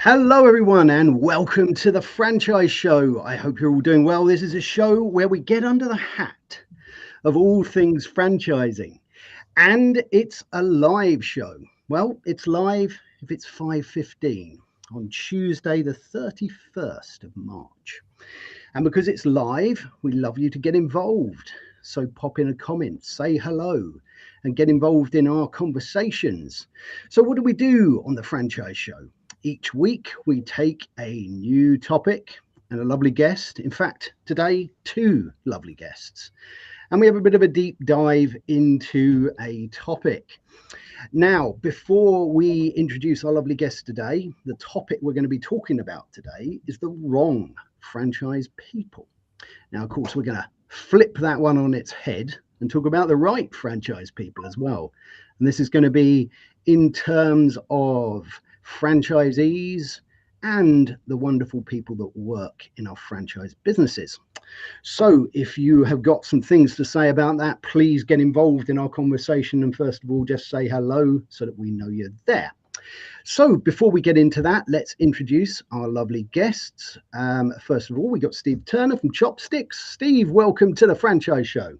Hello, everyone, and welcome to the Franchise Show. I hope you're all doing well. This is a show where we get under the hat of all things franchising, and it's a live show. Well, it's live if it's 5:15 on Tuesday, the 31st of March. And because it's live, we love you to get involved. So pop in a comment, say hello, and get involved in our conversations. So, what do we do on the Franchise Show? Each week, we take a new topic and a lovely guest. In fact, today, two lovely guests. And we have a bit of a deep dive into a topic. Now, before we introduce our lovely guest today, the topic we're going to be talking about today is the wrong franchise people. Now, of course, we're going to flip that one on its head and talk about the right franchise people as well. And this is going to be in terms of franchisees and the wonderful people that work in our franchise businesses. So if you have got some things to say about that, please get involved in our conversation. And first of all, just say hello so that we know you're there. So before we get into that, let's introduce our lovely guests. First of all, we got Steve Turner from Chopsticks. Steve, welcome to the Franchise Show.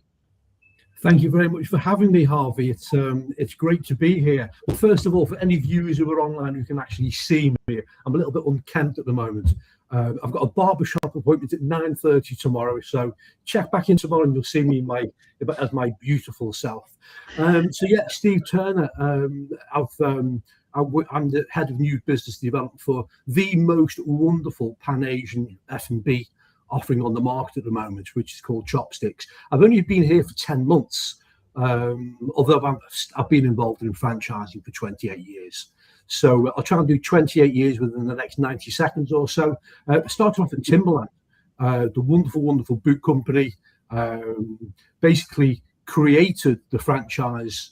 Thank you very much for having me, Harvey. It's great to be here. Well, first of all, for any viewers who are online who can actually see me, I'm a little bit unkempt at the moment. I've got a barbershop appointment at 9:30 tomorrow, so check back in tomorrow and you'll see me as my beautiful self. Steve Turner. I'm the head of new business development for the most wonderful Pan-Asian F&B offering on the market at the moment, which is called Chopsticks. I've only been here for 10 months, although I've been involved in franchising for 28 years. So I'll try and do 28 years within the next 90 seconds or so. Started off in Timberland, the wonderful, wonderful boot company, basically created the franchise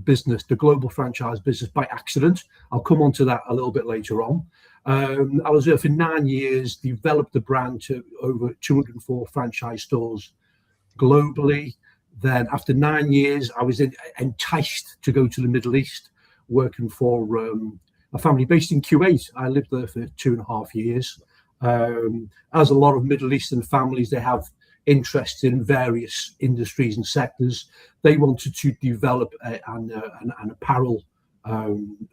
business, the global franchise business by accident. I'll come on to that a little bit later on. I was there for 9 years, developed the brand to over 204 franchise stores globally. Then after 9 years, I was enticed to go to the Middle East, working for a family based in Kuwait. I lived there for 2.5 years. As a lot of Middle Eastern families, they have interest in various industries and sectors. They wanted to develop an apparel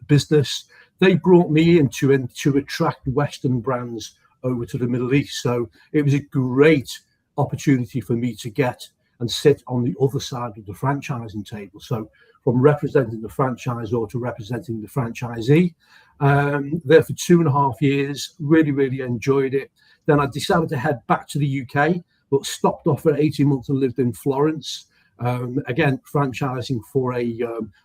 business. They brought me in to attract Western brands over to the Middle East. So it was a great opportunity for me to get and sit on the other side of the franchising table. So from representing the franchisor to representing the franchisee, there for 2.5 years, really, really enjoyed it. Then I decided to head back to the UK, but stopped off for 18 months and lived in Florence. Again, franchising for a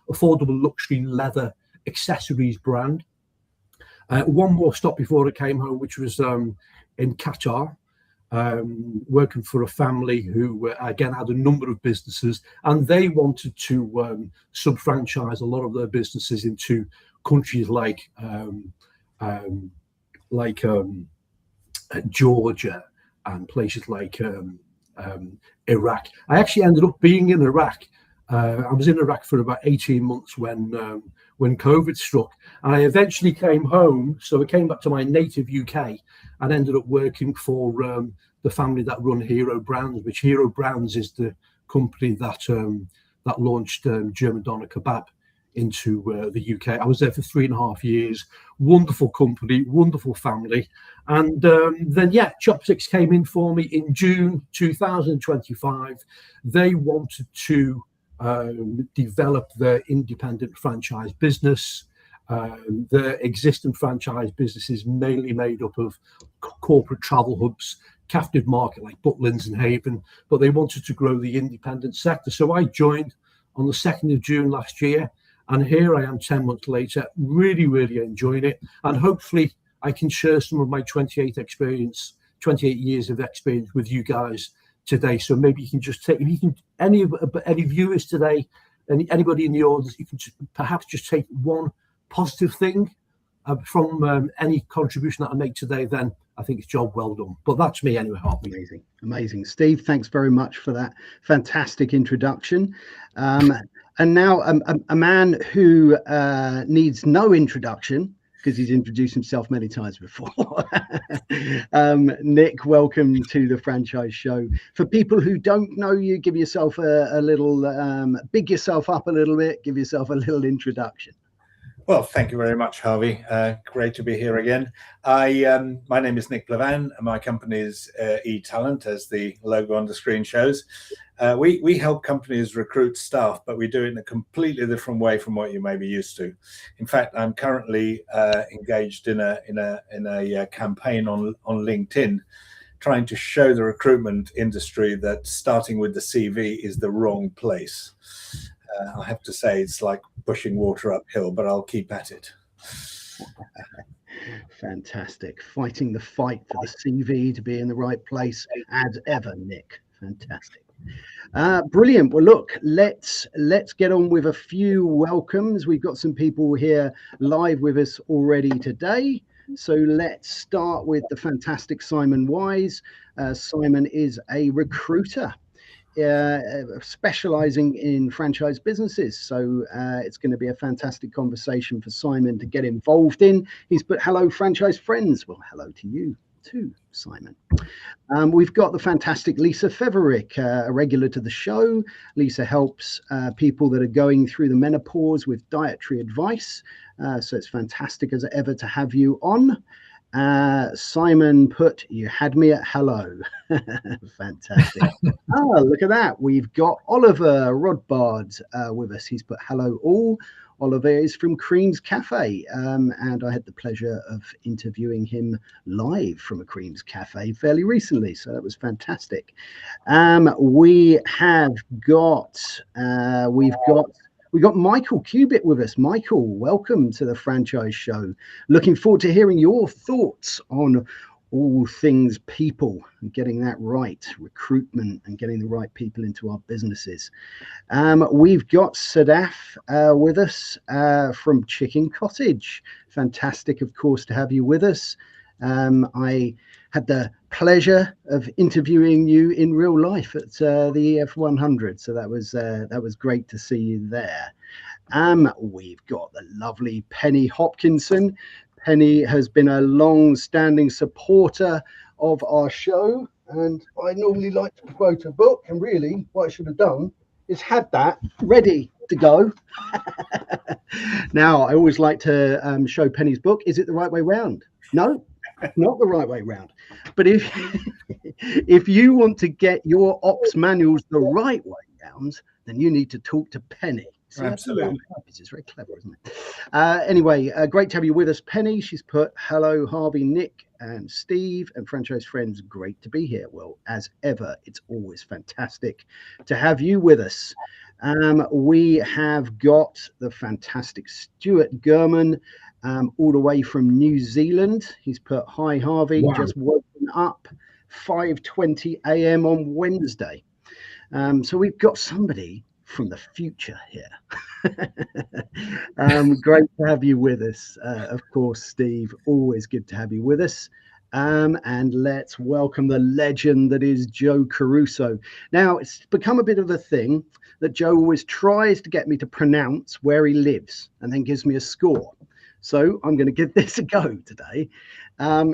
affordable luxury leather accessories brand. One more stop before I came home, which was in Qatar, working for a family who, again, had a number of businesses, and they wanted to sub-franchise a lot of their businesses into countries like Georgia and places like Iraq. I actually ended up being in Iraq. I was in Iraq for about 18 months when COVID struck, and I eventually came home. So I came back to my native UK and ended up working for the family that run Hero Brands, which Hero Brands is the company that launched German Doner Kebab into the UK. I was there for 3.5 years. Wonderful company, wonderful family. And then Chopsticks came in for me in June 2025. They wanted to develop their independent franchise business. Their existing franchise business is mainly made up of corporate travel hubs, captive market like Butlins and Haven, but they wanted to grow the independent sector. So I joined on the 2nd of June last year, and here I am 10 months later, really, really enjoying it. And hopefully I can share some of my 28 years of experience with you guys today. So maybe you can just take, if you can, any viewers today, anybody in the audience, you can perhaps just take one positive thing from any contribution that I make today, then I think it's job well done. But that's me anyway, Harvey. Amazing. Steve, thanks very much for that fantastic introduction. And now a man who needs no introduction because he's introduced himself many times before. Nik, welcome to the Franchise Show. For people who don't know you, give yourself a little, big yourself up a little bit, give yourself a little introduction. Well, thank you very much, Harvey. Great to be here again. My name is Nik Plevan, and my company is etalent, as the logo on the screen shows. We help companies recruit staff, but we do it in a completely different way from what you may be used to. In fact, I'm currently engaged in a campaign on LinkedIn, trying to show the recruitment industry that starting with the CV is the wrong place. I have to say it's like pushing water uphill, but I'll keep at it. Fantastic. Fighting the fight for the CV to be in the right place as ever, Nik. Fantastic. Brilliant. Well, look, let's get on with a few welcomes. We've got some people here live with us already today. So let's start with the fantastic Simon Wise. Simon is a recruiter specializing in franchise businesses. So it's going to be a fantastic conversation for Simon to get involved in. He's put, hello, franchise friends. Well, hello to you too, Simon. We've got the fantastic Lisa Feverick, a regular to the show. Lisa helps people that are going through the menopause with dietary advice. So it's fantastic as ever to have you on. Simon put, you had me at hello. Fantastic. Look at that. We've got Oliver Rodbard with us. He's put hello all. Oliver is from Creams Cafe, and I had the pleasure of interviewing him live from a Creams Cafe fairly recently, so that was fantastic. We've got Michael Cubitt with us. Michael, welcome to the Franchise Show. Looking forward to hearing your thoughts on all things people and getting that right, recruitment and getting the right people into our businesses. We've got Sadaf with us from Chicken Cottage. Fantastic, of course, to have you with us. I had the pleasure of interviewing you in real life at the EF100, so that was great to see you there. We've got the lovely Penny Hopkinson. Penny has been a long-standing supporter of our show, and I normally like to quote a book, and really what I should have done is had that ready to go. Now, I always like to show Penny's book. Is it the right way round? No, not the right way round. But if you want to get your ops manuals the right way round, then you need to talk to Penny. So absolutely. It's very clever, isn't it? Anyway, great to have you with us, Penny. She's put, hello, Harvey, Nik, and Steve, and franchise friends. Great to be here. Well, as ever, it's always fantastic to have you with us. We have got the fantastic Stuart Gurman, all the way from New Zealand. He's put, hi, Harvey, wow. Just woken up, 5:20 a.m. on Wednesday. So we've got somebody from the future here. Great to have you with us. Of course, Steve, always good to have you with us. And let's welcome the legend that is Joe Caruso. Now, it's become a bit of a thing that Joe always tries to get me to pronounce where he lives and then gives me a score. So I'm going to give this a go today.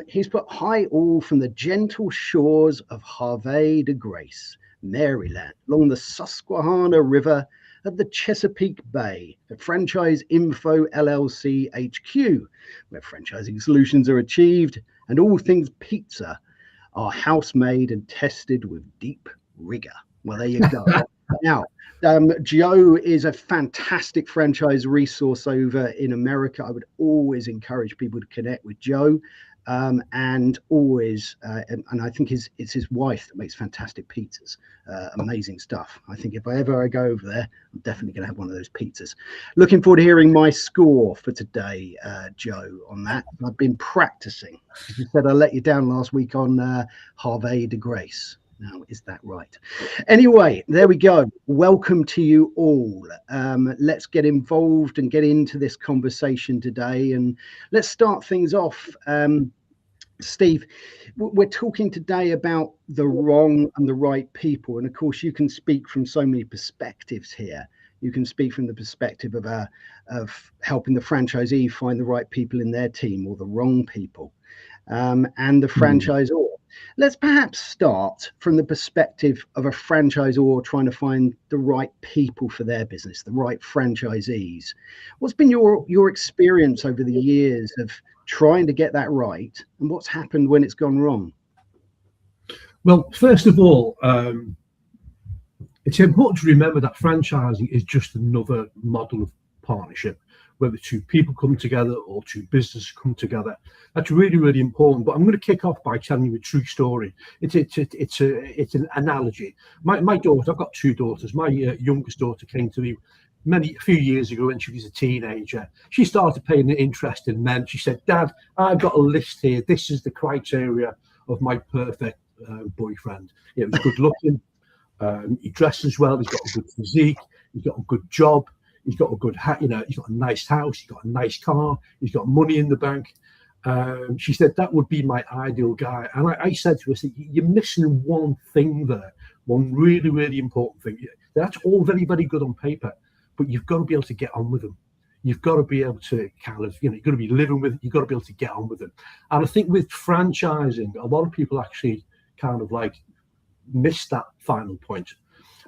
He's put, hi all from the gentle shores of Havre de Grace, Maryland, along the Susquehanna River at the Chesapeake Bay, at Franchise Info LLC HQ, where franchising solutions are achieved and all things pizza are house-made and tested with deep rigor. Well, there you go. Now, Joe is a fantastic franchise resource over in America. I would always encourage people to connect with Joe. And always, and I think it's his wife that makes fantastic pizzas, amazing stuff. I think if I ever go over there, I'm definitely going to have one of those pizzas. Looking forward to hearing my score for today, Joe, on that. I've been practicing. You said I let you down last week on Havre de Grace. Now, is that right? Anyway, there we go. Welcome to you all. Let's get involved and get into this conversation today. And let's start things off. Steve, we're talking today about the wrong and the right people. And of course, you can speak from so many perspectives here. You can speak from the perspective of helping the franchisee find the right people in their team or the wrong people, and the franchisor. Let's perhaps start from the perspective of a franchisor trying to find the right people for their business, the right franchisees. What's been your experience over the years of trying to get that right, and what's happened when it's gone wrong? Well, first of all, it's important to remember that franchising is just another model of partnership, whether two people come together or two businesses come together. That's really, really important. But I'm going to kick off by telling you a true story. It's an analogy. My daughter, I've got two daughters. My youngest daughter came to me a few years ago when she was a teenager. She started paying an interest in men. She said, "Dad, I've got a list here. This is the criteria of my perfect boyfriend. He was good looking. He dresses well. He's got a good physique. He's got a good job. He's got a good hat. He's got a nice house. He's got a nice car. He's got money in the bank." She said that would be my ideal guy. And I said to her, "You're missing one thing there. One really, really important thing. That's all very, very good on paper, but you've got to be able to get on with them. You've got to be able to you've got to be living with it. You've got to be able to get on with them." And I think with franchising, a lot of people actually kind of like miss that final point.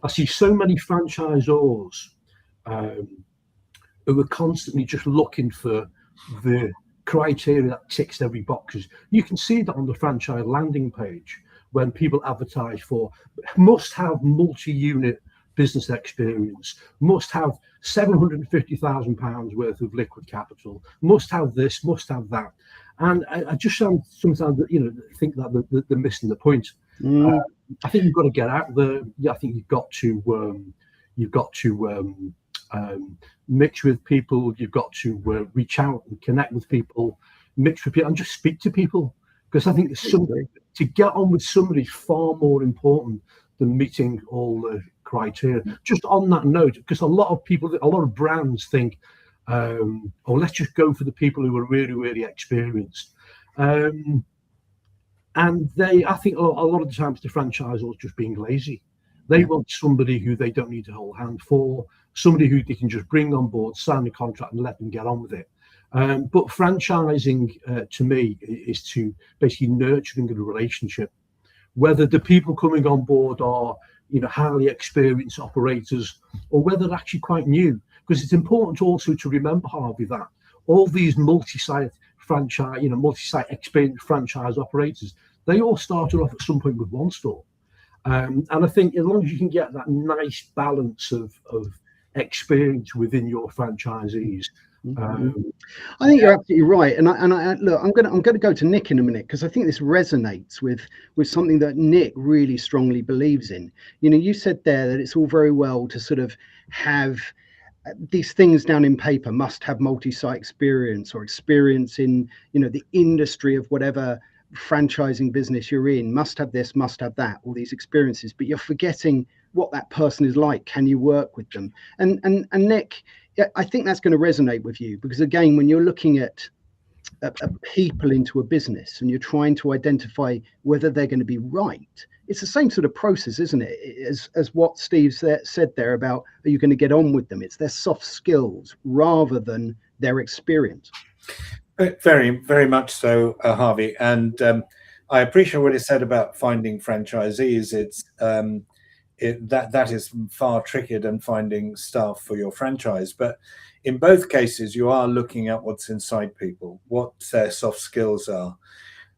I see so many franchisors who are constantly just looking for the criteria that ticks every boxes. You can see that on the franchise landing page when people advertise for must have multi-unit business experience, must have £750,000 worth of liquid capital, must have this, must have that. And I just sometimes think that they're missing the point. I think you've got to get out there. I think you've got to mix with people. You've got to reach out and connect with people, mix with people, and just speak to people. Because I think to get on with somebody is far more important than meeting all the criteria. Just on that note, because a lot of brands think, let's just go for the people who are really, really experienced. And I think a lot of the times the franchisors just being lazy. They want somebody who they don't need to hold hand for, somebody who they can just bring on board, sign a contract and let them get on with it. But franchising to me is to basically nurturing a relationship. Whether the people coming on board are highly experienced operators or whether they're actually quite new. Because it's important also to remember, Harvey, that all these multi-site experienced franchise operators, they all started off at some point with one store. And I think as long as you can get that nice balance of experience within your franchisees. I think you're absolutely right, and I look, I'm going to go to Nick in a minute because I think this resonates with something that Nick really strongly believes in. You said there that it's all very well to sort of have these things down in paper, must have multi-site experience or experience in the industry of whatever franchising business you're in, must have this, must have that, all these experiences, but you're forgetting what that person is like. Can you work with them? And Nick, I think that's going to resonate with you because again, when you're looking at people into a business and you're trying to identify whether they're going to be right, it's the same sort of process, isn't it, as what Steve said there about, are you going to get on with them? It's their soft skills rather than their experience. Very, very much so, Harvey. And I appreciate what he said about finding franchisees. It's that is far trickier than finding staff for your franchise. But in both cases, you are looking at what's inside people, what their soft skills are,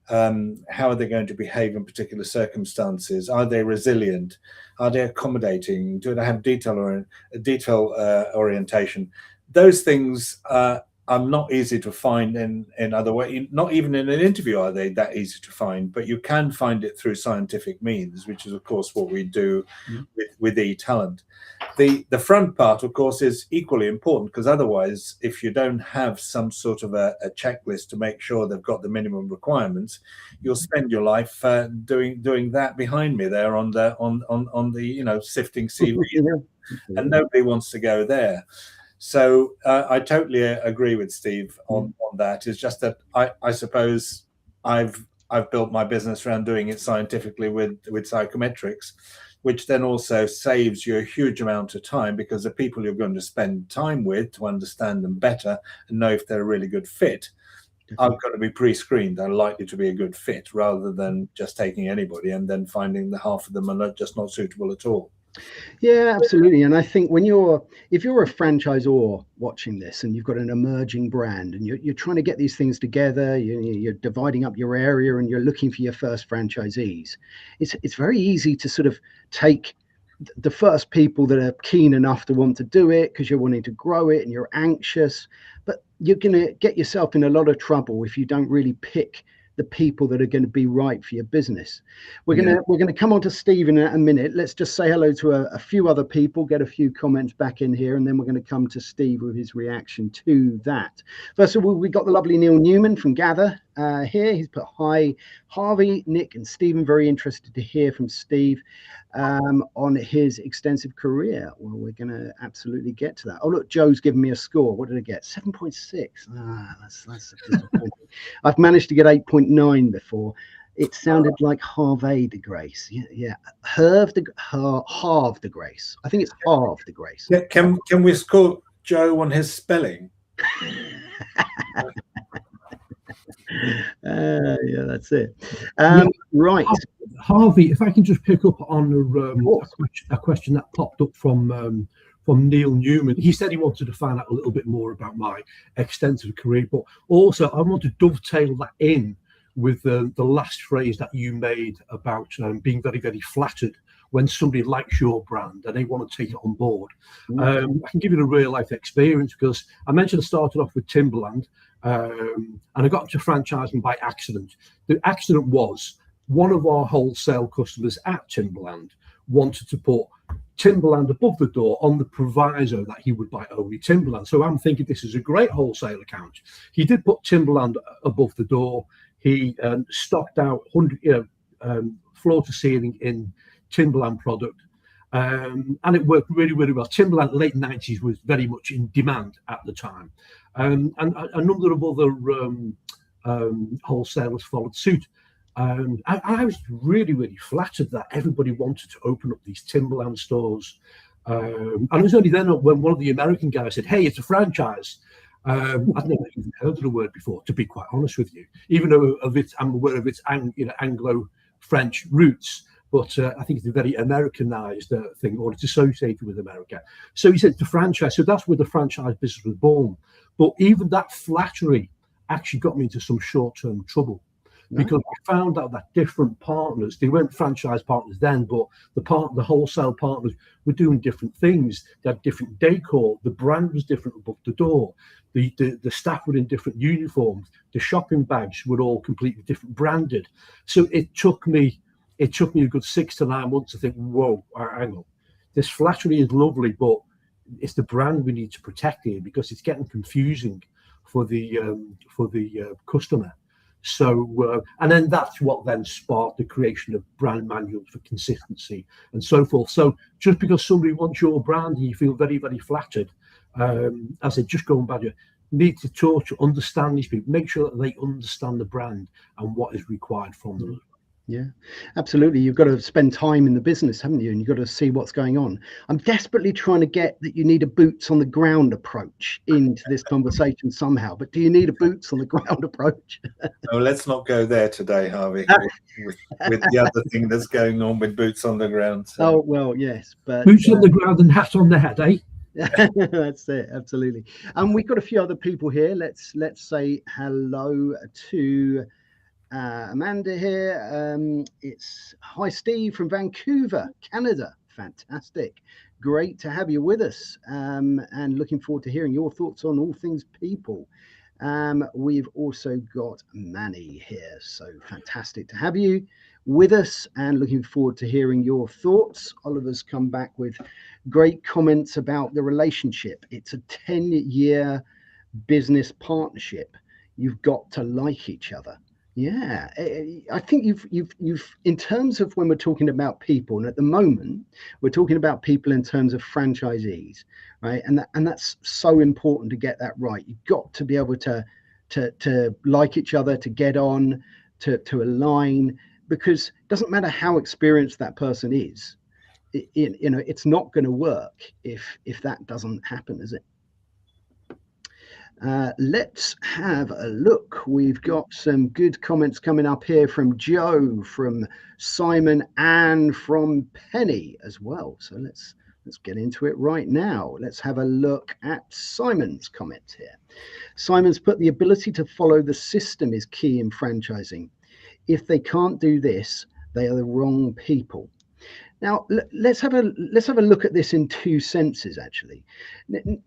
how are they going to behave in particular circumstances? Are they resilient? Are they accommodating? Do they have detail orientation? Those things are not easy to find in other ways. Not even in an interview are they that easy to find, but you can find it through scientific means, which is of course what we do with etalent. The front part, of course, is equally important because otherwise, if you don't have some sort of a checklist to make sure they've got the minimum requirements, you'll spend your life doing that behind me there on the sifting CVs, and nobody wants to go there. So I totally agree with Steve on that. It's just that I suppose I've built my business around doing it scientifically with psychometrics. which then also saves you a huge amount of time, because the people you're going to spend time with to understand them better and know if they're a really good fit are going to be pre-screened, are likely to be a good fit, rather than just taking anybody and then finding that half of them are just not suitable at all. Yeah, absolutely. And I think if you're a franchisor watching this and you've got an emerging brand and you're trying to get these things together, you're dividing up your area and you're looking for your first franchisees, it's very easy to sort of take the first people that are keen enough to want to do it because you're wanting to grow it and you're anxious, but you're going to get yourself in a lot of trouble if you don't really pick the people that are going to be right for your business. We're going to come on to Steve in a minute. Let's just say hello to a few other people, get a few comments back in here, and then we're going to come to Steve with his reaction to that. First of all, we got the lovely Neil Newman from Gather here. He's put, hi Harvey, Nick and Stephen, very interested to hear from Steve on his extensive career. Well, we're going to absolutely get to that. Oh look, Joe's given me a score. What did I get? 7.6. That's disappointing. I've managed to get 8.9 before. It sounded like Harvey de Grace. Yeah. Halve de Grace. I think it's halve de Grace. Yeah, can we score Joe on his spelling? Yeah, that's it. Right. Harvey, if I can just pick up on a question that popped up from Neil Newman. He said he wanted to find out a little bit more about my extensive career, but also I want to dovetail that in with the last phrase that you made about being very, very flattered when somebody likes your brand and they want to take it on board. I can give you a real life experience, because I mentioned I started off with Timberland and I got into franchising by accident. The accident was one of our wholesale customers at Timberland wanted to put Timberland above the door on the proviso that he would buy only Timberland. So I'm thinking this is a great wholesale account. He did put Timberland above the door. He stocked out 100 floor to ceiling in Timberland product, and it worked really, really well. Timberland late 90s was very much in demand at the time, and a number of other wholesalers followed suit. I was really, really flattered that everybody wanted to open up these Timberland stores. And it was only then when one of the American guys said, "Hey, it's a franchise." I'd never even heard of the word before, to be quite honest with you, even though I'm aware of its Anglo-French roots. But I think it's a very Americanized thing, or it's associated with America. So he said the franchise. So that's where the franchise business was born. But even that flattery actually got me into some short-term trouble. Because we found out that different partners, they weren't franchise partners then, but the wholesale partners were doing different things. They had different decor. The brand was different above the door. The staff were in different uniforms. The shopping bags were all completely different branded. So it took me a good 6 to 9 months to think, whoa, hang on. This flattery is lovely, but it's the brand we need to protect here, because it's getting confusing for the customer. So, and then that's what then sparked the creation of brand manuals for consistency and so forth. So just because somebody wants your brand and you feel very, very flattered, as I said, just going back, you need to talk to understand these people, make sure that they understand the brand and what is required from them. Yeah, absolutely. You've got to spend time in the business, haven't you? And you've got to see what's going on. I'm desperately trying to get that you need a boots on the ground approach into this conversation somehow. But do you need a boots on the ground approach? No, let's not go there today, Harvey, with the other thing that's going on with boots on the ground. So. Oh, well, yes. But boots on the ground and hat on the head, eh? That's it, absolutely. And we've got a few other people here. Let's say hello to Amanda here. It's hi Steve from Vancouver, Canada. Fantastic, great to have you with us, and looking forward to hearing your thoughts on all things people. We've also got Manny here, so fantastic to have you with us and looking forward to hearing your thoughts. Oliver's come back with great comments about the relationship. It's a 10-year business partnership. You've got to like each other. Yeah, I think you've in terms of when we're talking about people, and at the moment we're talking about people in terms of franchisees, right? And that's so important to get that right. You've got to be able to like each other, to get on, to align, because it doesn't matter how experienced that person is. it's not going to work if that doesn't happen, is it? Let's have a look. We've got some good comments coming up here from Joe, from Simon, and from Penny as well. So let's get into it right now. Let's have a look at Simon's comments here. Simon's put, the ability to follow the system is key in franchising. If they can't do this, they are the wrong people. Now, let's have a look at this in two senses, actually.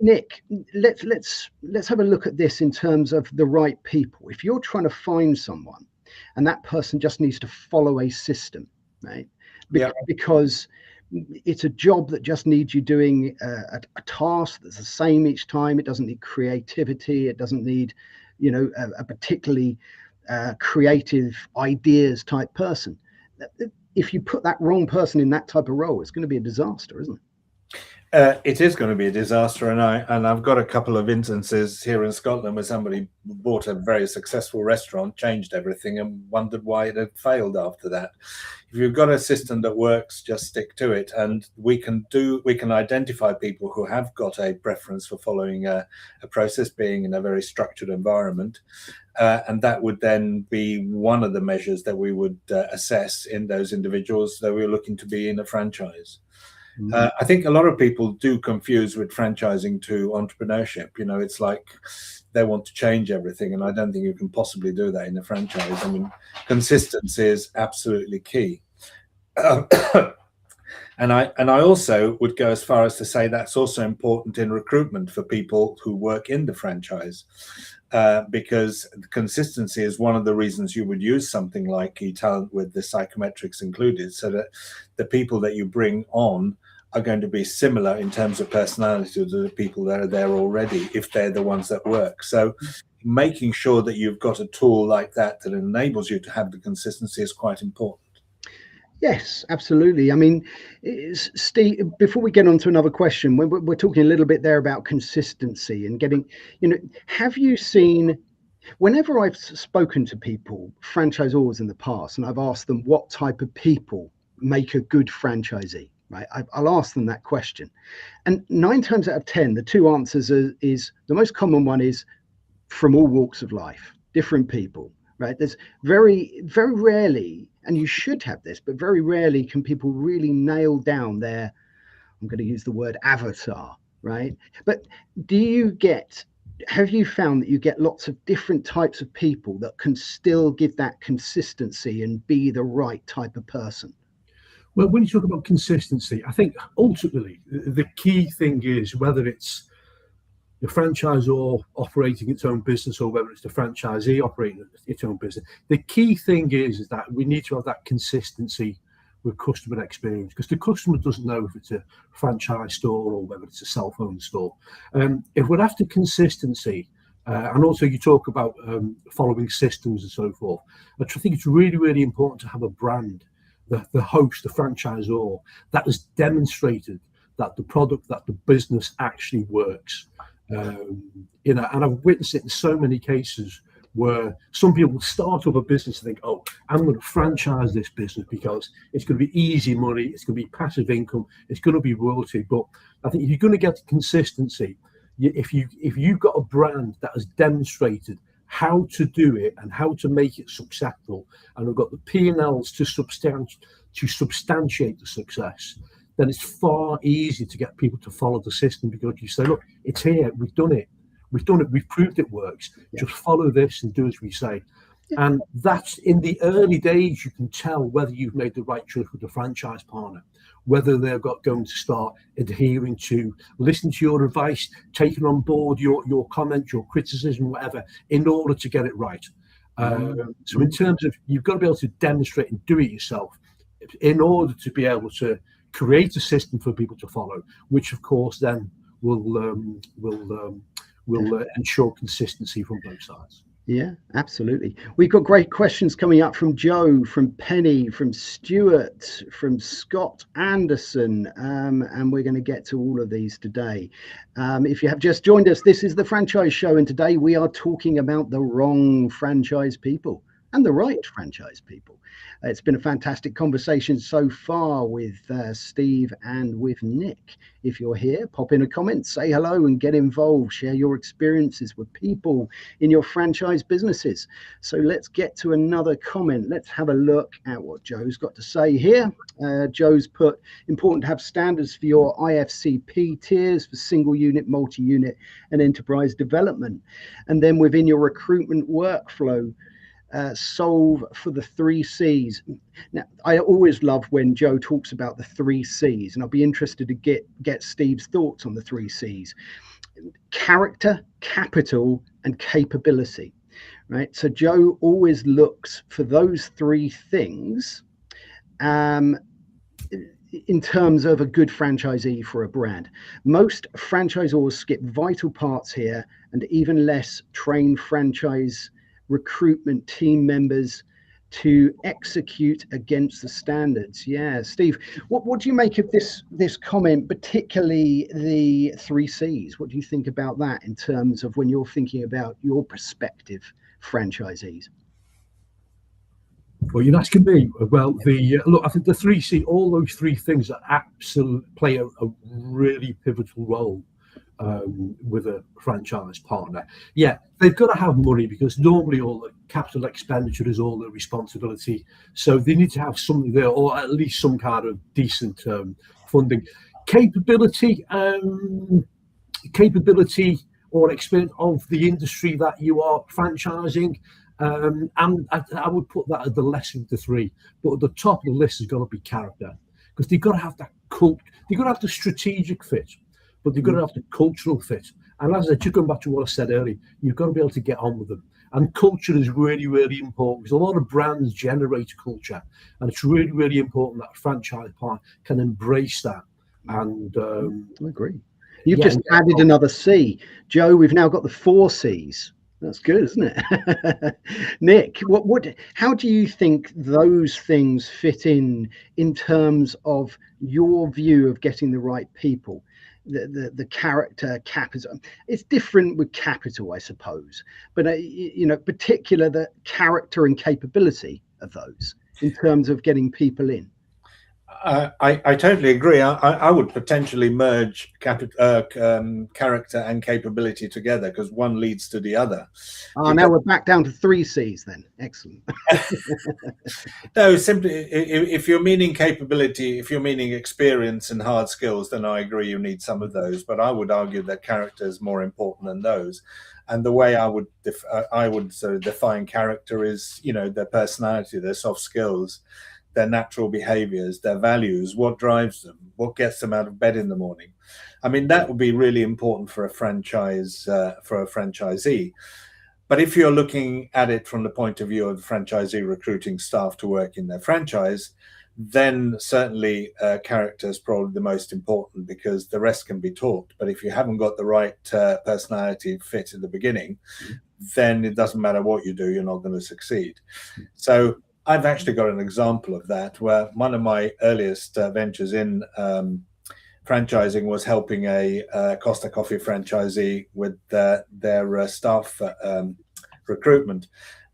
Nick, let's have a look at this in terms of the right people. If you're trying to find someone and that person just needs to follow a system, right? Because it's a job that just needs you doing a task that's the same each time. It doesn't need creativity. It doesn't need, a particularly creative ideas type person. If you put that wrong person in that type of role, it's going to be a disaster, isn't it? It is going to be a disaster, and I've got a couple of instances here in Scotland where somebody bought a very successful restaurant, changed everything, and wondered why it had failed after that. If you've got a system that works, just stick to it, and we can identify people who have got a preference for following a process, being in a very structured environment. And that would then be one of the measures that we would assess in those individuals that we're looking to be in a franchise. I think a lot of people do confuse with franchising to entrepreneurship. It's like they want to change everything, and I don't think you can possibly do that in a franchise. I mean, consistency is absolutely key. And I also would go as far as to say that's also important in recruitment for people who work in the franchise, because consistency is one of the reasons you would use something like etalent with the psychometrics included, so that the people that you bring on are going to be similar in terms of personality to the people that are there already, if they're the ones that work. So making sure that you've got a tool like that enables you to have the consistency is quite important. Yes, absolutely. I mean, Steve, before we get on to another question, we're talking a little bit there about consistency and getting, have you seen, whenever I've spoken to people, franchisors in the past, and I've asked them what type of people make a good franchisee, right? I'll ask them that question. And 9 times out of 10, the two answers is the most common one is from all walks of life, different people. Right, there's very, very rarely, and you should have this, but very rarely can people really nail down their, I'm going to use the word avatar, right? But have you found that you get lots of different types of people that can still give that consistency and be the right type of person? Well, when you talk about consistency, I think ultimately the key thing is whether it's the franchisor operating its own business or whether it's the franchisee operating its own business. The key thing is that we need to have that consistency with customer experience, because the customer doesn't know if it's a franchise store or whether it's a cell-phone store. If we're after consistency, and also you talk about following systems and so forth, I think it's really, really important to have a brand, the host, the franchisor, that has demonstrated that the product, that the business actually works. And I've witnessed it in so many cases where some people start up a business and think, oh, I'm going to franchise this business because it's going to be easy money, it's going to be passive income, it's going to be royalty. But I think if you're going to get consistency, if you've got a brand that has demonstrated how to do it and how to make it successful, and have got the P&Ls to substantiate the success, then it's far easier to get people to follow the system, because you say, look, it's here, we've done it, we've proved it works. Yeah. Just follow this and do as we say. Yeah. And that's, in the early days, you can tell whether you've made the right choice with the franchise partner, whether they're going to start adhering to, listening to your advice, taking on board your comments, your criticism, whatever, in order to get it right. So in terms of, you've got to be able to demonstrate and do it yourself in order to be able to create a system for people to follow, which of course then will ensure consistency from both sides. Yeah, absolutely. We've got great questions coming up from Joe, from Penny, from Stuart, from Scott Anderson, and we're going to get to all of these today. If you have just joined us, this is the Franchise Show, and today we are talking about the wrong franchise people. and the right franchise people. It's been a fantastic conversation so far with Steve and with Nick. If you're here, pop in a comment, say hello and get involved. Share your experiences with people in your franchise businesses. So let's get to another comment. Let's have a look at what Joe's got to say here. Joe's put, important to have standards for your IFCP tiers for single unit, multi-unit and enterprise development. And then within your recruitment workflow, solve for the 3 C's. Now, I always love when Joe talks about the 3 C's, and I'll be interested to get Steve's thoughts on the 3 C's. Character, capital, and capability, right? So Joe always looks for those 3 things in terms of a good franchisee for a brand. Most franchisors skip vital parts here, and even less train franchise recruitment team members to execute against the standards. Yeah, Steve, what do you make of this comment, particularly the 3 C's? What do you think about that in terms of when you're thinking about your prospective franchisees? Well, you're asking me. Well, look, I think the 3 C, all those 3 things are absolutely play a really pivotal role with a franchise partner. Yeah, they've got to have money, because normally all the capital expenditure is all their responsibility. So they need to have something there, or at least some kind of decent funding. Capability or experience of the industry that you are franchising. And I would put that at the lesser of the 3, but at the top of the list has got to be character, because they've got to have that they've got to have the strategic fit, but they've got to have the cultural fit. And as I said, just going back to what I said earlier, you've got to be able to get on with them. And culture is really, really important, because a lot of brands generate culture, and it's really, really important that a franchise partner can embrace that. And I agree. You've just added another C, Joe. We've now got the 4 C's. That's good, isn't it? Nick, how do you think those things fit in terms of your view of getting the right people? The character, capital. It's different with capital, I suppose, but particular the character and capability of those in terms of getting people in. I totally agree. I would potentially merge character and capability together, because one leads to the other. Now we're back down to 3 C's then. Excellent. No, simply, if you're meaning capability, if you're meaning experience and hard skills, then I agree you need some of those. But I would argue that character is more important than those. And the way I would sort of define character is, their personality, their soft skills, their natural behaviors, their values, what drives them, what gets them out of bed in the morning. I mean, that would be really important for a franchisee. But if you're looking at it from the point of view of the franchisee recruiting staff to work in their franchise, then certainly character is probably the most important, because the rest can be taught. But if you haven't got the right personality fit at the beginning, then it doesn't matter what you do, you're not going to succeed. So I've actually got an example of that, where one of my earliest ventures in franchising was helping a Costa Coffee franchisee with their staff recruitment.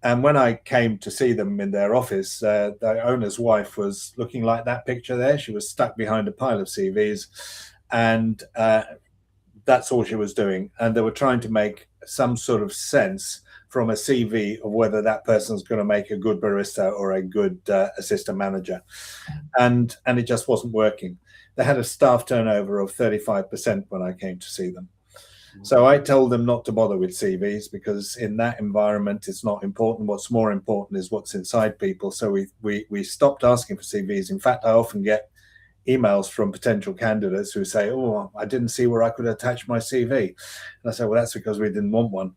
And when I came to see them in their office, the owner's wife was looking like that picture there. She was stuck behind a pile of CVs, and that's all she was doing. And they were trying to make some sort of sense from a CV of whether that person's going to make a good barista or a good assistant manager. And it just wasn't working. They had a staff turnover of 35% when I came to see them. So I told them not to bother with CVs, because in that environment, it's not important. What's more important is what's inside people. So we stopped asking for CVs. In fact, I often get emails from potential candidates who say, "Oh, I didn't see where I could attach my CV." And I say, "Well, that's because we didn't want one."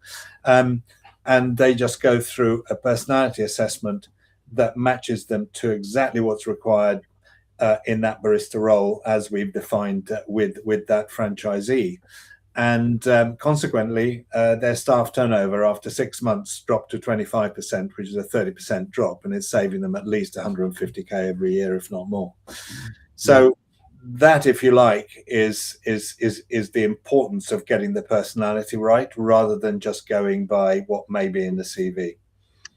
And they just go through a personality assessment that matches them to exactly what's required in that barista role, as we've defined with that franchisee. And consequently, their staff turnover after 6 months dropped to 25%, which is a 30% drop, and it's saving them at least 150k every year, if not more. So that, if you like, is the importance of getting the personality right, rather than just going by what may be in the CV.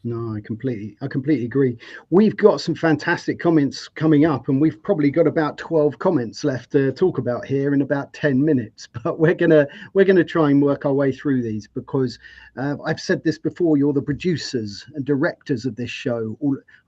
No, I completely agree. We've got some fantastic comments coming up, and we've probably got about 12 comments left to talk about here in about 10 minutes. But we're gonna try and work our way through these because I've said this before. You're the producers and directors of this show.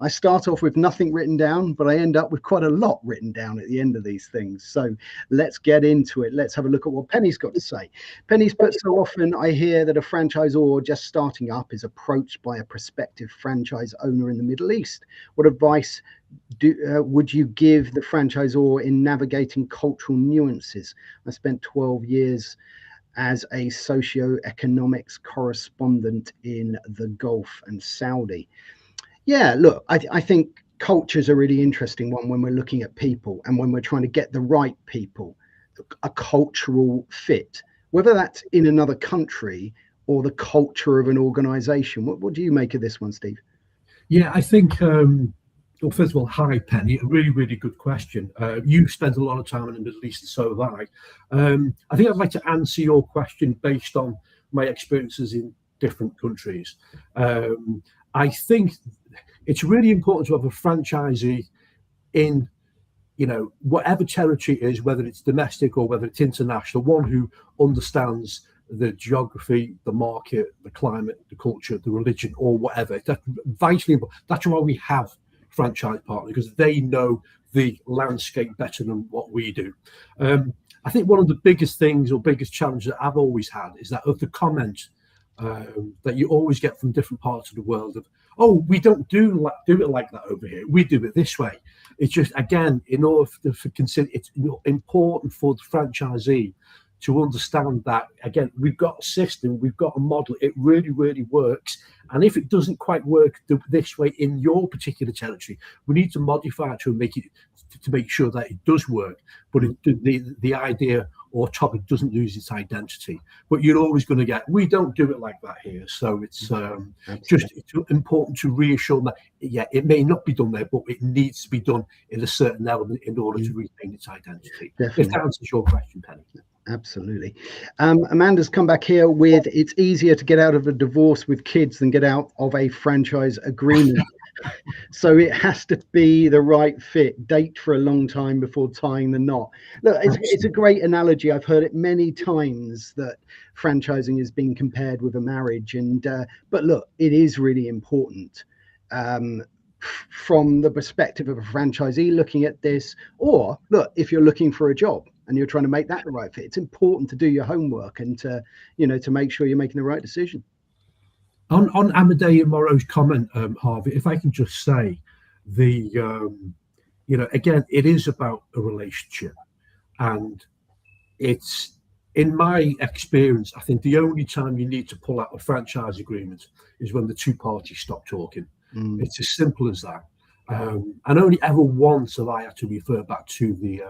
I start off with nothing written down, but I end up with quite a lot written down at the end of these things. So let's get into it. Let's have a look at what Penny's got to say. Penny's put, so often I hear that a franchisor just starting up is approached by a prospective franchise owner in the Middle East. What advice would you give the franchisor in navigating cultural nuances? I spent 12 years as a socio-economics correspondent in the Gulf and Saudi. Yeah, look, I think culture's a really interesting one when we're looking at people and when we're trying to get the right people, a cultural fit, whether that's in another country or the culture of an organization. What do you make of this one, Steve? Yeah, I think, well, first of all, hi, Penny. A really, really good question. You've spent a lot of time in the Middle East, and so have I. I think I'd like to answer your question based on my experiences in different countries. I think it's really important to have a franchisee in, whatever territory it is, whether it's domestic or whether it's international, one who understands the geography, the market, the climate, the culture, the religion, or whatever. That's vitally important. That's why we have franchise partners, because they know the landscape better than what we do. I think one of the biggest things or biggest challenges that I've always had is that of the comment that you always get from different parts of the world of, oh, we don't do it like that over here. We do it this way. It's just, again, in order to consider, it's important for the franchisee to understand that, again, we've got a system, we've got a model, it really, really works. And if it doesn't quite work this way in your particular territory, we need to modify it to make sure that it does work, but the idea or topic doesn't lose its identity. But you're always going to get, we don't do it like that here. So it's it's important to reassure that, yeah, it may not be done there, but it needs to be done in a certain element in order to retain its identity. Definitely. If that answers your question, Penny. Absolutely. Amanda's come back here with, it's easier to get out of a divorce with kids than get out of a franchise agreement. So it has to be the right fit, date for a long time before tying the knot. Look, it's a great analogy. I've heard it many times that franchising is being compared with a marriage. But look, it is really important from the perspective of a franchisee looking at this, or look, if you're looking for a job and you're trying to make that the right fit, it's important to do your homework and to make sure you're making the right decision. On Amadea Morrow's comment, Harvey, if I can just say, again, it is about a relationship, and it's, in my experience, I think the only time you need to pull out a franchise agreement is when the two parties stop talking. It's as simple as that. And only ever once have I had to refer back to the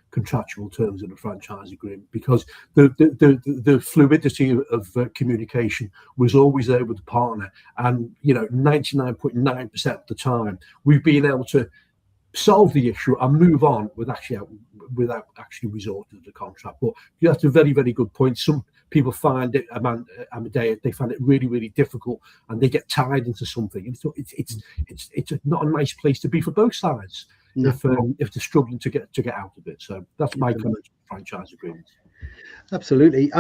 contractual terms of the franchise agreement, because the fluidity of communication was always there with the partner, and 99.9% of the time we've been able to solve the issue and move on without actually resorting to the contract. But that's a very, very good point. Some people find it, Amadea, they find it really, really difficult, and they get tied into something, and so it's not a nice place to be for both sides. No. If they're struggling to get out of it. So that's my comment on franchise agreements. Absolutely.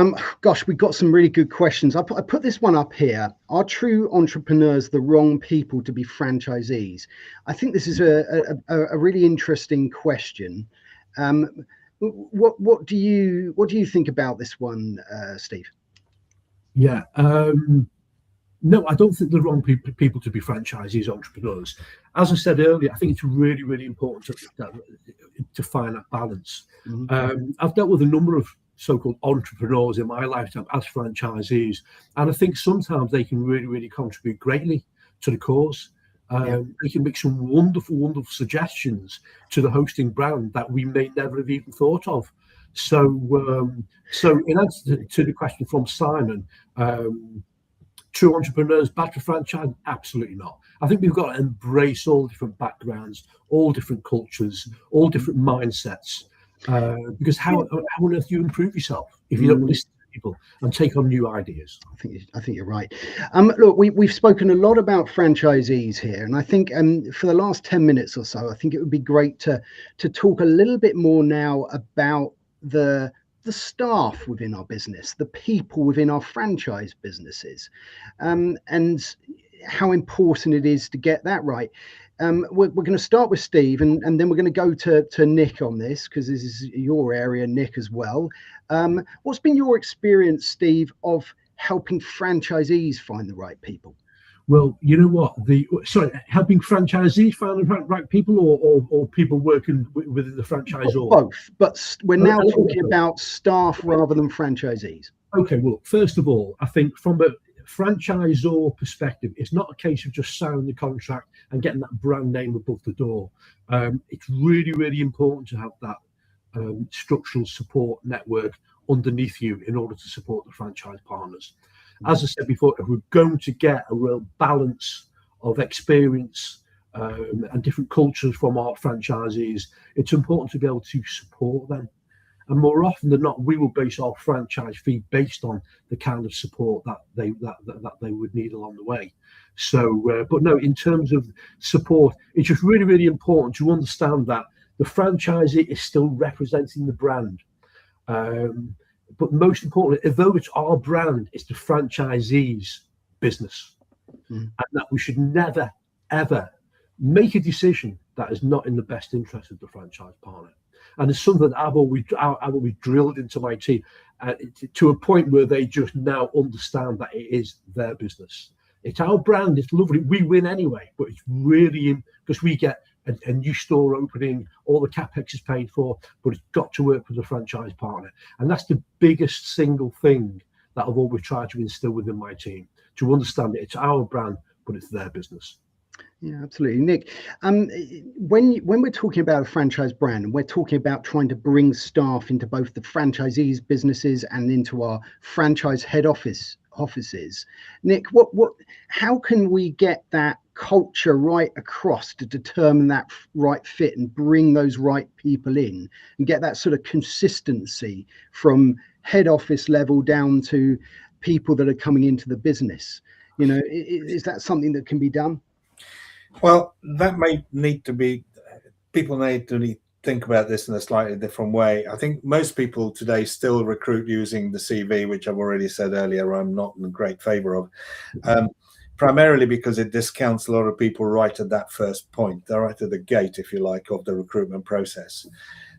Gosh, we've got some really good questions. I put this one up here. Are true entrepreneurs the wrong people to be franchisees? I think this is a really interesting question. What do you think about this one, Steve? Yeah. No, I don't think the wrong people to be franchisees, entrepreneurs. As I said earlier, I think it's really, really important to find that balance. I've dealt with a number of so-called entrepreneurs in my lifetime as franchisees, and I think sometimes they can really, really contribute greatly to the cause. They can make some wonderful, wonderful suggestions to the hosting brand that we may never have even thought of. So in answer to the question from Simon, true entrepreneurs, bad for franchise? Absolutely not. I think we've got to embrace all different backgrounds, all different cultures, all different mindsets. Because how on earth do you improve yourself if you don't listen to people and take on new ideas. I think you're right. Look, we've spoken a lot about franchisees here, and I think for the last 10 minutes or so, I think it would be great to talk a little bit more now about the staff within our business, the people within our franchise businesses, and how important it is to get that right. We're going to start with Steve, and then we're going to go to Nik on this, because this is your area, Nik, as well. What's been your experience, Steve, of helping franchisees find the right people? Well, you know what? Helping franchisees find the right people, or people working within the franchisor? Both, but we're now talking about staff rather than franchisees. Okay, well, first of all, I think from a franchisor perspective, it's not a case of just signing the contract and getting that brand name above the door. It's really, really important to have that structural support network underneath you in order to support the franchise partners. As I said before, if we're going to get a real balance of experience and different cultures from our franchisees, it's important to be able to support them. And more often than not, we will base our franchise fee based on the kind of support that they would need along the way. So, but no, in terms of support, it's just really, really important to understand that the franchisee is still representing the brand. But most importantly, although it's our brand, it's the franchisee's business. And that we should never, ever make a decision that is not in the best interest of the franchise partner. And it's something that I've always drilled into my team to a point where they just now understand that it is their business. It's our brand. It's lovely. We win anyway, but it's really because we get a new store opening, all the capex is paid for, but it's got to work for the franchise partner. And that's the biggest single thing that I've always tried to instill within my team, to understand that it's our brand, but it's their business. Yeah, absolutely. Nik, when we're talking about a franchise brand, and we're talking about trying to bring staff into both the franchisees' businesses and into our franchise head offices, Nik, how can we get that culture right across to determine that right fit and bring those right people in and get that sort of consistency from head office level down to people that are coming into the business? You know, is that something that can be done? Well, that may need to be, people need to think about this in a slightly different way. I think most people today still recruit using the CV, which I've already said earlier I'm not in great favor of, primarily because it discounts a lot of people right at that first point. They're right at the gate, if you like, of the recruitment process.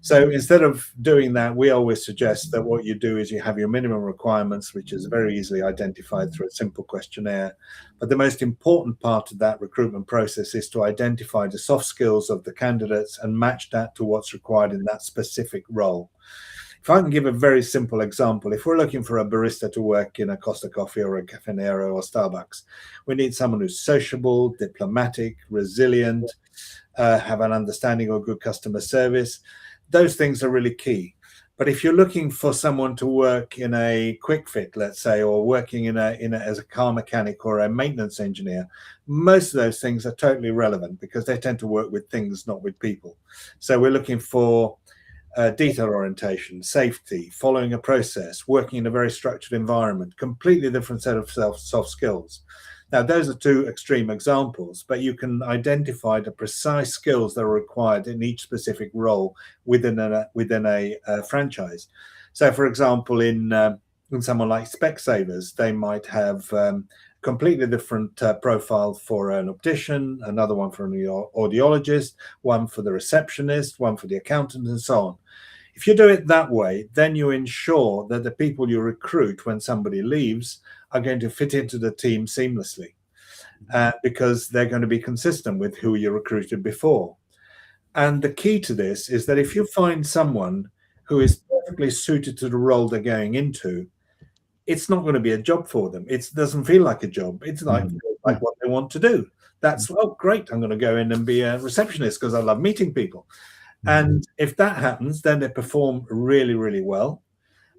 So instead of doing that, we always suggest that what you do is you have your minimum requirements, which is very easily identified through a simple questionnaire. But the most important part of that recruitment process is to identify the soft skills of the candidates and match that to what's required in that specific role. If I can give a very simple example, if we're looking for a barista to work in a Costa Coffee or a Caffè Nero or Starbucks, we need someone who's sociable, diplomatic, resilient, have an understanding of good customer service. Those things are really key. But if you're looking for someone to work in a quick fit, let's say, or working in as a car mechanic or a maintenance engineer, most of those things are totally relevant because they tend to work with things, not with people. So we're looking for detail orientation, safety, following a process, working in a very structured environment, completely different set of soft skills. Now, those are two extreme examples, but you can identify the precise skills that are required in each specific role within a franchise. So, for example, in someone like Specsavers, they might have completely different profile for an optician, another one for an audiologist, one for the receptionist, one for the accountant, and so on. If you do it that way, then you ensure that the people you recruit when somebody leaves are going to fit into the team seamlessly because they're going to be consistent with who you recruited before. And the key to this is that if you find someone who is perfectly suited to the role they're going into, it's not going to be a job for them. It doesn't feel like a job. It's like what they want to do. That's, oh, great, I'm going to go in and be a receptionist because I love meeting people. And if that happens, then they perform really, really well.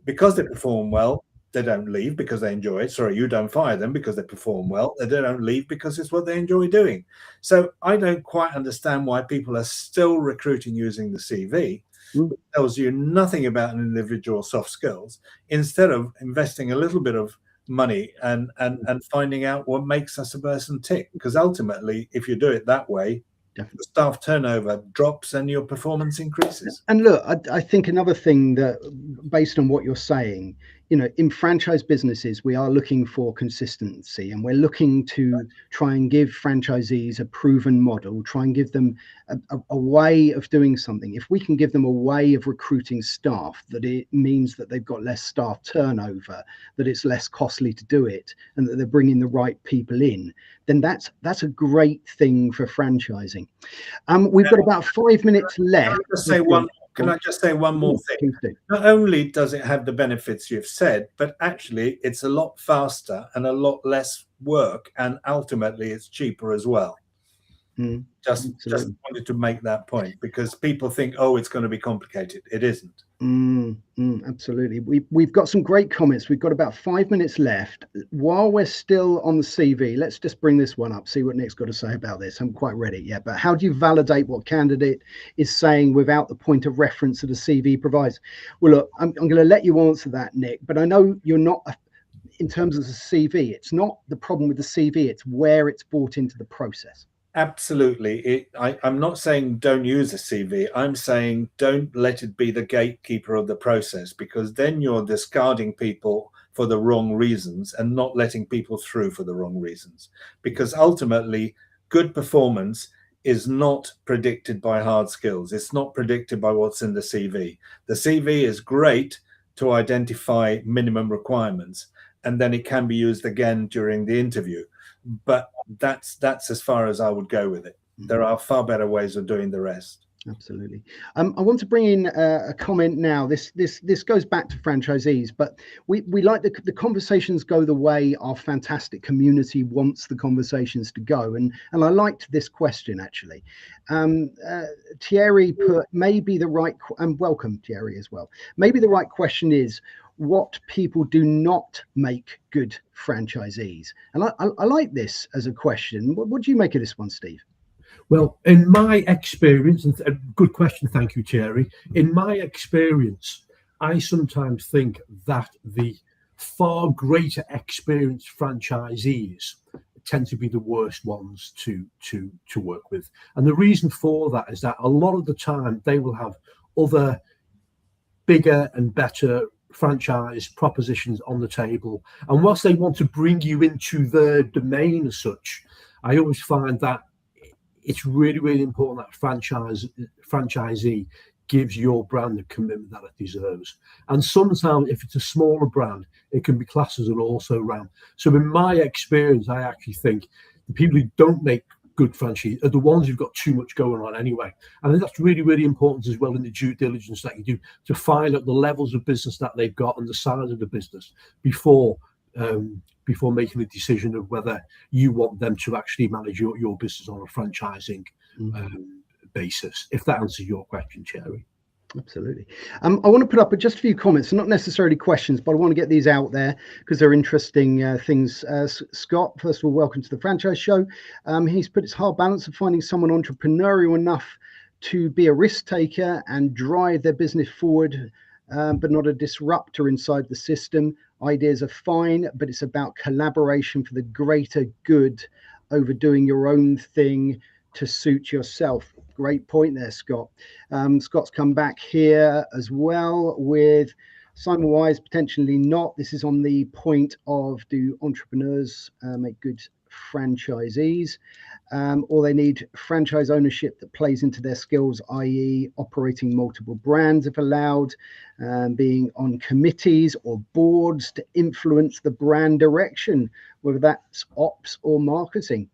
Because they perform well, They don't leave because they enjoy it. Sorry, you don't fire them because they perform well. They don't leave because it's what they enjoy doing. So I don't quite understand why people are still recruiting using the CV. It tells you nothing about an individual's soft skills, instead of investing a little bit of money and finding out what makes us a person tick. Because ultimately, if you do it that way, the staff turnover drops and your performance increases. And look, I think another thing that, based on what you're saying, you know, in franchise businesses, we are looking for consistency, and we're looking to try and give franchisees a proven model, try and give them a way of doing something. If we can give them a way of recruiting staff, that it means that they've got less staff turnover, that it's less costly to do it, and that they're bringing the right people in, then that's a great thing for franchising. We've got about 5 minutes left. Can I just say one more thing? Not only does it have the benefits you've said, but actually it's a lot faster and a lot less work, and ultimately it's cheaper as well. Just wanted to make that point, because people think, oh, it's going to be complicated. It isn't. Absolutely. We've got some great comments. We've got about 5 minutes left. While we're still on the CV, let's just bring this one up, see what Nick's got to say about this. I'm quite ready yet, but how do you validate what candidate is saying without the point of reference that the CV provides? Well, look, I'm going to let you answer that, Nick, but I know you're not, in terms of the CV, it's not the problem with the CV, it's where it's brought into the process. Absolutely. I'm not saying don't use a CV. I'm saying don't let it be the gatekeeper of the process, because then you're discarding people for the wrong reasons and not letting people through for the wrong reasons. Because ultimately, good performance is not predicted by hard skills. It's not predicted by what's in the CV. The CV is great to identify minimum requirements, and then it can be used again during the interview. But that's as far as I would go with it. There are far better ways of doing the rest. Absolutely. I want to bring in a comment now. This goes back to franchisees, but we like the conversations go the way our fantastic community wants the conversations to go. And I liked this question, actually. Thierry put, maybe the right, and welcome Thierry as well. Maybe the right question is, what people do not make good franchisees? And I like this as a question. What do you make of this one, Steve? Well, in my experience, and a good question, thank you, Thierry. In my experience, I sometimes think that the far greater experienced franchisees tend to be the worst ones to work with. And the reason for that is that a lot of the time they will have other bigger and better franchise propositions on the table, and whilst they want to bring you into their domain as such, I always find that it's really, really important that franchisee gives your brand the commitment that it deserves. And sometimes if it's a smaller brand, it can be classed as an also ran. So in my experience, I actually think the people who don't make good franchise are the ones who've got too much going on anyway. I think that's really, really important as well in the due diligence that you do, to find out the levels of business that they've got and the size of the business before making a decision of whether you want them to actually manage your business on a franchising basis. If that answers your question, Thierry. Absolutely. I want to put up just a few comments, not necessarily questions, but I want to get these out there because they're interesting things. Scott, first of all, welcome to the Franchise Show. He's put its hard balance of finding someone entrepreneurial enough to be a risk taker and drive their business forward, but not a disruptor inside the system. Ideas are fine, but it's about collaboration for the greater good over doing your own thing to suit yourself. Great point there, Scott. Scott's come back here as well with Simon Wise, potentially not. This is on the point of, do entrepreneurs make good franchisees? Or they need franchise ownership that plays into their skills, i.e. operating multiple brands if allowed, being on committees or boards to influence the brand direction, whether that's ops or marketing.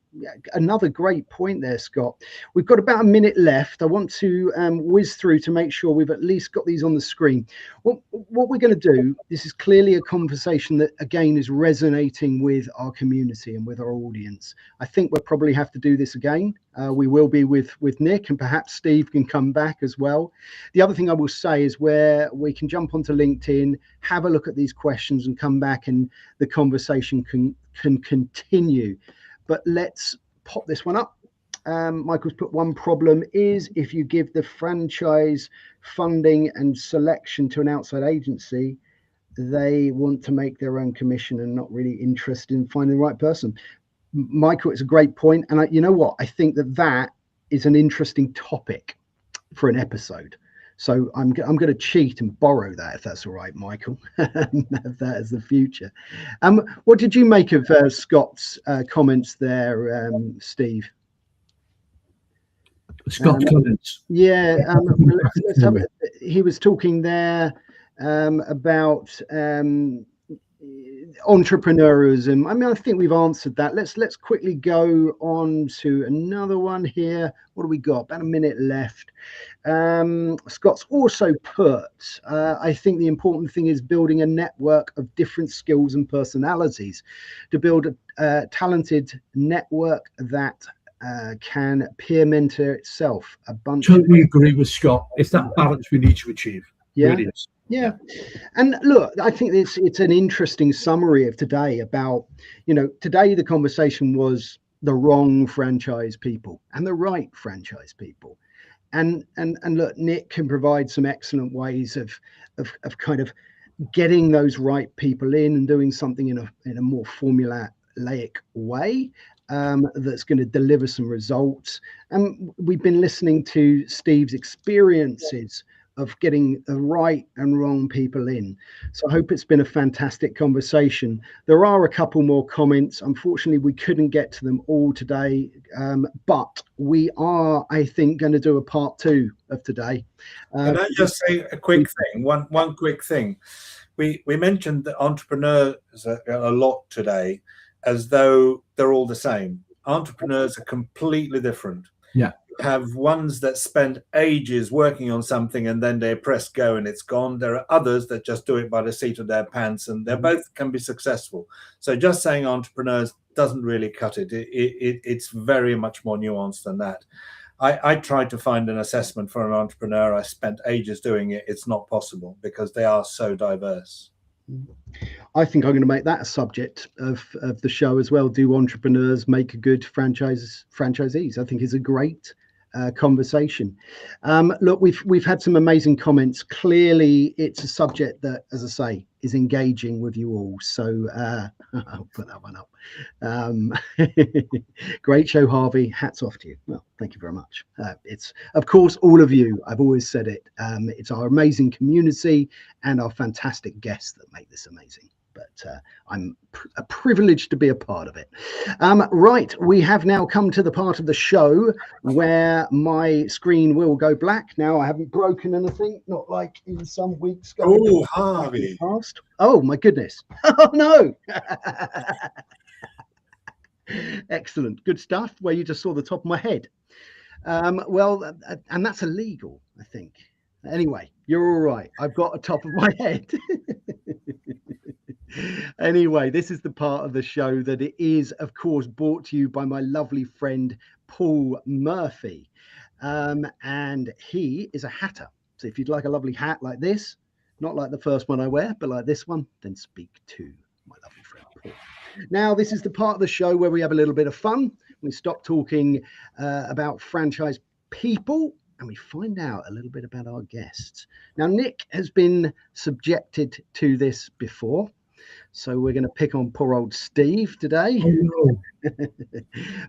another great point there, Scott. We've got about a minute left. I want to whiz through to make sure we've at least got these on the screen. What we're going to do, this is clearly a conversation that, again, is resonating with our community and with our audience. I think we'll probably have to do this again. We will be with Nick, and perhaps Steve can come back as well. The other thing I will say is where we can jump onto LinkedIn, have a look at these questions and come back, and the conversation can continue. But let's pop this one up. Michael's put, one problem is if you give the franchise funding and selection to an outside agency, they want to make their own commission and not really interested in finding the right person. Michael, it's a great point. And you know what? I think that is an interesting topic for an episode. So I'm going to cheat and borrow that, if that's all right, Michael. Have that as the future. What did you make of Scott's comments there, Steve? Scott's comments. Yeah, he was talking there about entrepreneurism. I mean, I think we've answered that. Let's quickly go on to another one here. What do we got? About a minute left. Scott's also put, I think the important thing is building a network of different skills and personalities to build a talented network that can peer mentor itself. Totally agree with Scott. It's that balance we need to achieve. Yeah. Really is. Yeah. And look, I think it's an interesting summary of today about, today the conversation was the wrong franchise people and the right franchise people. And look, Nick can provide some excellent ways of kind of getting those right people in and doing something in a more formulaic way that's going to deliver some results. And we've been listening to Steve's experiences of getting the right and wrong people in. So I hope it's been a fantastic conversation. There are a couple more comments. Unfortunately, we couldn't get to them all today, but we are, I think, going to do a part 2 of today. Can I just say a quick thing? One quick thing. We mentioned the entrepreneurs a lot today, as though they're all the same. Entrepreneurs are completely different. Yeah. Have ones that spend ages working on something and then they press go and it's gone. There are others that just do it by the seat of their pants, and they both can be successful. So just saying entrepreneurs doesn't really cut it. It's very much more nuanced than that. I tried to find an assessment for an entrepreneur. I spent ages doing it. It's not possible because they are so diverse. I think I'm going to make that a subject of the show as well. Do entrepreneurs make good franchisees? I think is a great conversation. Look, we've had some amazing comments. Clearly, it's a subject that, as I say, is engaging with you all. So I'll put that one up. Great show, Harvey. Hats off to you. Well, thank you very much. It's, of course, all of you. I've always said it. It's our amazing community and our fantastic guests that make this amazing. But I'm privileged to be a part of it. Right, we have now come to the part of the show where my screen will go black. Now, I haven't broken anything, not like in some weeks. Oh, Harvey. Past. Oh, my goodness. Oh, no. Excellent. Good stuff, where you just saw the top of my head. Well, and that's illegal, I think. Anyway, you're all right. I've got a top of my head. Anyway, this is the part of the show that it is, of course, brought to you by my lovely friend, Paul Murphy. And he is a hatter. So if you'd like a lovely hat like this, not like the first one I wear, but like this one, then speak to my lovely friend, Paul. Now, this is the part of the show where we have a little bit of fun. We stop talking about franchise people and we find out a little bit about our guests. Now, Nick has been subjected to this before. So we're going to pick on poor old Steve today. Oh, no.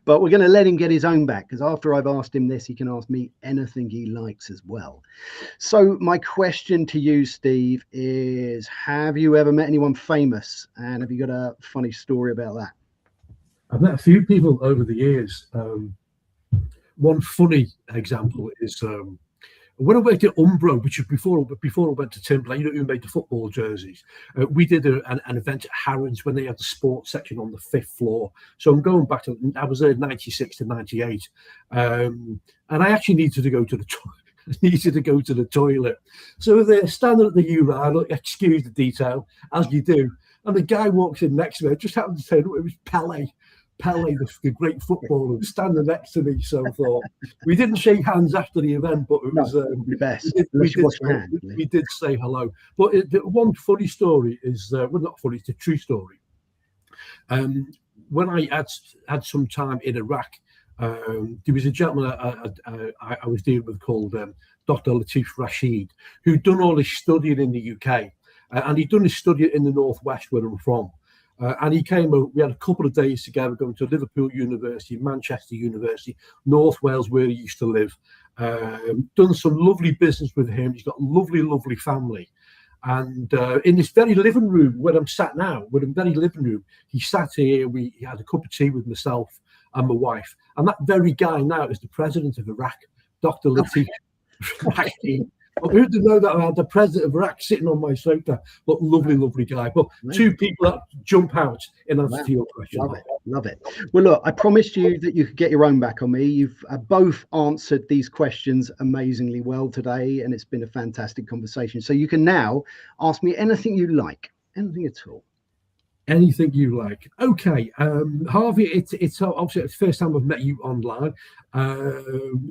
But we're going to let him get his own back, because after I've asked him this, he can ask me anything he likes as well. So my question to you, Steve, is have you ever met anyone famous? And have you got a funny story about that? I've met a few people over the years. One funny example is When I worked at Umbro, which was before I went to Timberlake, who made the football jerseys, we did an event at Harrods when they had the sports section on the 5th floor. So I'm going back to, I was there 96 to 98. And I actually needed to go to the toilet. So they're standing at the urinal, excuse the detail, as you do. And the guy walks in next to me. I just happened to say, it was Pele, the great footballer, was standing next to me. So I thought, we didn't shake hands after the event, but it was the best. We did say hello. But the one funny story is, well, not funny, it's a true story. When I had some time in Iraq, there was a gentleman I was dealing with called Dr. Latif Rashid, who'd done all his studying in the UK, and he'd done his study in the Northwest where I'm from. And he came over, we had a couple of days together going to Liverpool University, Manchester University, North Wales, where he used to live. Done some lovely business with him. He's got a lovely, lovely family. And in this very living room where I'm sat now, he sat here, he had a cup of tea with myself and my wife. And that very guy now is the president of Iraq, Dr. Latif Rashid. Who didn't know that I had the president of Iraq sitting on my sofa? But lovely, lovely guy. But two people that jump out in answer to your question. Love it. Well, look, I promised you that you could get your own back on me. You've both answered these questions amazingly well today, and it's been a fantastic conversation. So you can now ask me anything you like, anything at all. Anything you like. Okay, Harvey, it's obviously the first time I've met you online.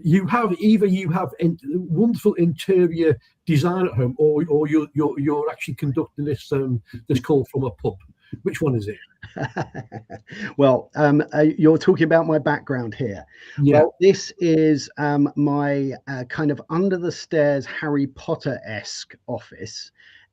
You have wonderful interior design at home, or you're actually conducting this call from a pub. Which one is it? Well, you're talking about my background here. Yeah. Well, this is my kind of under the stairs Harry Potter-esque office,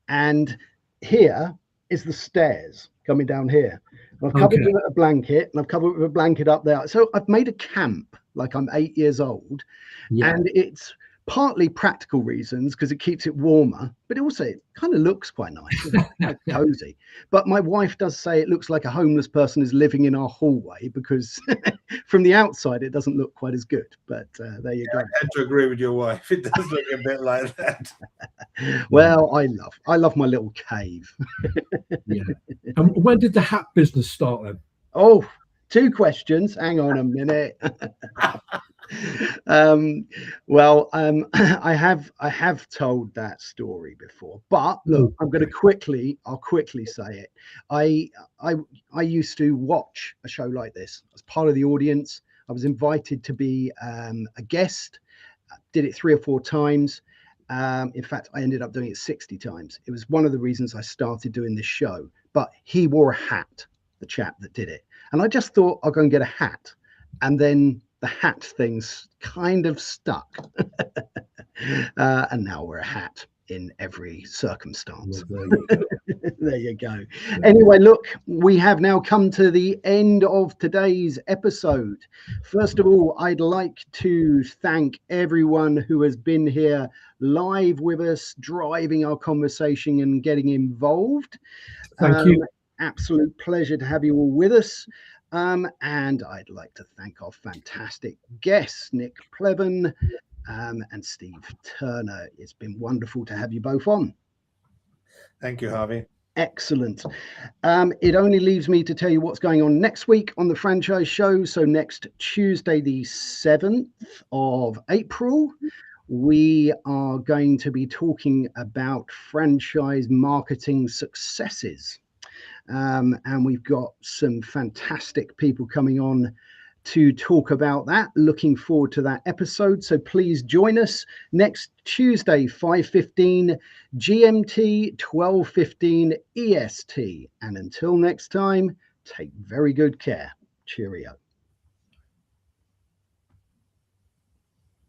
and here is the stairs coming down here. I've covered it with a blanket, and I've covered it with a blanket up there. So I've made a camp, like I'm 8 years old, and it's partly practical reasons because it keeps it warmer, but also it kind of looks quite nice, quite cozy. But my wife does say it looks like a homeless person is living in our hallway because from the outside it doesn't look quite as good. But there you go. I tend to agree with your wife. It does look a bit like that. Well, I love my little cave. Yeah. And when did the hat business start then? Oh, 2 questions. Hang on a minute. I have told that story before, but look, I'll quickly say it. I used to watch a show like this as part of the audience. I was invited to be a guest. Did it 3 or 4 times. In fact, I ended up doing it 60 times. It was one of the reasons I started doing this show. But he wore a hat, the chap that did it, and I just thought I'll go and get a hat, and then the hat thing's kind of stuck. And now we're a hat in every circumstance. There you go. Anyway, look, we have now come to the end of today's episode. First of all, I'd like to thank everyone who has been here live with us, driving our conversation and getting involved. Thank you. Absolute pleasure to have you all with us. And I'd like to thank our fantastic guests, Nik Plevan and Steve Turner. It's been wonderful to have you both on. Thank you, Harvey. Excellent. It only leaves me to tell you what's going on next week on the franchise show. So next Tuesday, the 7th of April, we are going to be talking about franchise marketing successes. And we've got some fantastic people coming on to talk about that. Looking forward to that episode. So please join us next Tuesday, 5:15 GMT, 12:15 EST. And until next time, take very good care. Cheerio.